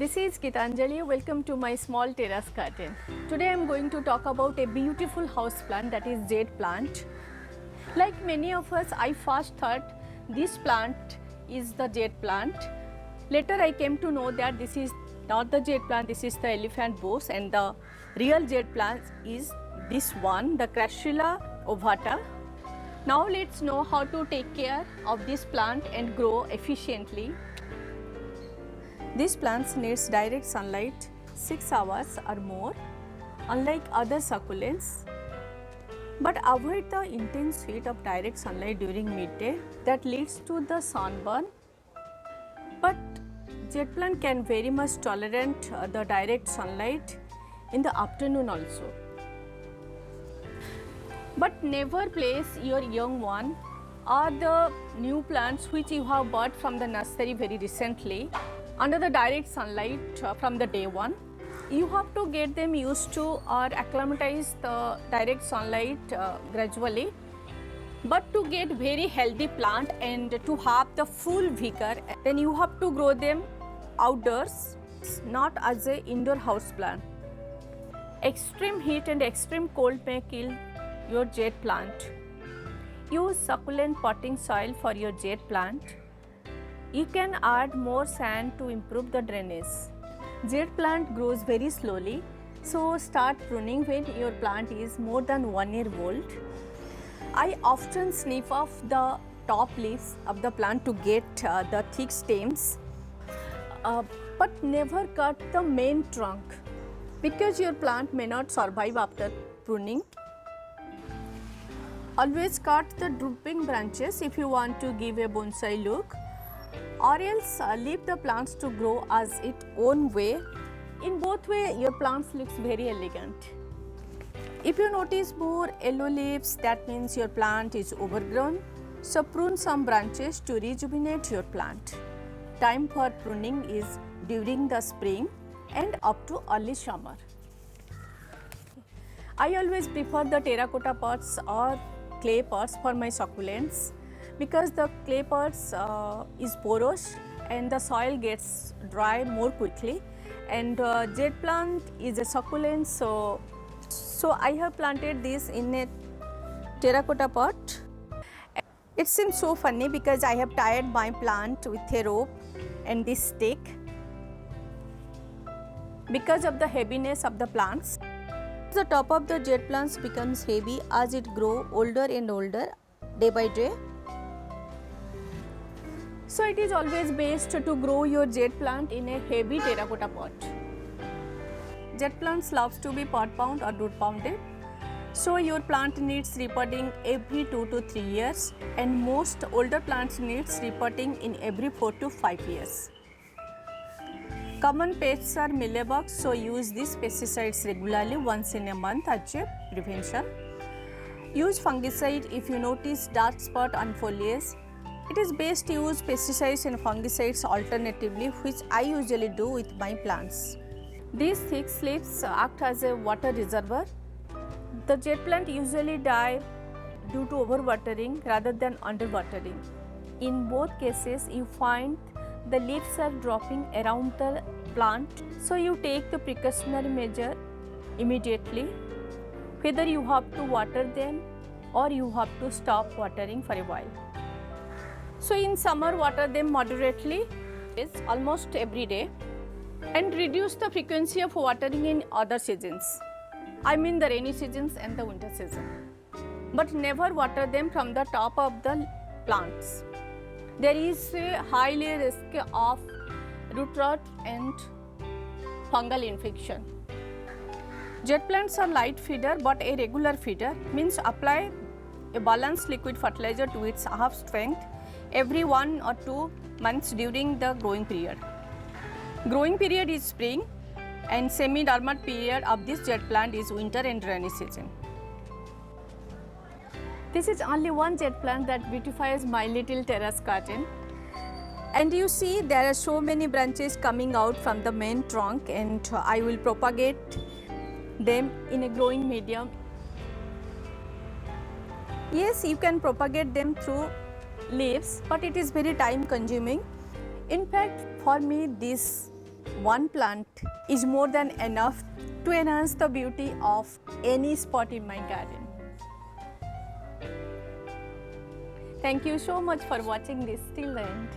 This is Gitanjali. Welcome to my small terrace garden. Today I am going to talk about a beautiful house plant, that is jade plant. Like many of us, I first thought this plant is the jade plant. Later I came to know that this is not the jade plant, this is the elephant bush, and the real jade plant is this one, the Crassula ovata. Now let's know how to take care of this plant and grow efficiently. These plants needs direct sunlight 6 hours or more, unlike other succulents. But avoid the intense heat of direct sunlight during midday that leads to the sunburn. But jade plant can very much tolerate the direct sunlight in the afternoon also. But never place your young one or the new plants which you have bought from the nursery very recently under the direct sunlight from the day one. You have to get them used to or acclimatize the direct sunlight gradually. But to get very healthy plant and to have the full vigor, then you have to grow them outdoors, not as a indoor house plant. Extreme heat and extreme cold may kill your jade plant. Use succulent potting soil for your jade plant. You can add more sand to improve the drainage. Jade plant grows very slowly, so start pruning when your plant is more than 1 year old. I often snip off the top leaves of the plant to get the thick stems, but never cut the main trunk because your plant may not survive after pruning. Always cut the drooping branches if you want to give a bonsai look, or else leave the plants to grow as its own way. In both ways, your plants looks very elegant. If you notice more yellow leaves, that means your plant is overgrown. So prune some branches to rejuvenate your plant. Time for pruning is during the spring and up to early summer. I always prefer the terracotta pots or clay pots for my succulents because the clay pots is porous and the soil gets dry more quickly, and jade plant is a succulent, so I have planted this in a terracotta pot. It seems so funny because I have tied my plant with a rope and this stick. Because of the heaviness of the plants, the top of the jade plants becomes heavy as it grows older and older day by day. So it is always best to grow your jade plant in a heavy terracotta pot. Jade plants loves to be pot bound or root bounded. So your plant needs repotting every 2 to 3 years, and most older plants needs repotting in every 4 to 5 years. Common pests are mealybugs, so use these pesticides regularly once in a month as a prevention. Use fungicide if you notice dark spot on foliage. It is best to use pesticides and fungicides alternatively, which I usually do with my plants. These thick leaves act as a water reservoir. The jade plant usually die due to overwatering rather than underwatering. In both cases, you find the leaves are dropping around the plant, so you take the precautionary measure immediately, whether you have to water them or you have to stop watering for a while. So in summer, water them moderately, is almost every day, and reduce the frequency of watering in other seasons. I mean the rainy seasons and the winter season. But never water them from the top of the plants. There is a highly risk of root rot and fungal infection. Jade plants are light feeder, but a regular feeder means apply a balanced liquid fertilizer to its half strength every 1 or 2 months during the growing period. Growing period is spring, and semi-dormant period of this jade plant is winter and rainy season. This is only one jade plant that beautifies my little terrace garden. And you see there are so many branches coming out from the main trunk, and I will propagate them in a growing medium. Yes, you can propagate them through leaves, but it is very time consuming. In fact, for me this one plant is more than enough to enhance the beauty of any spot in my garden. Thank you so much for watching this till the end.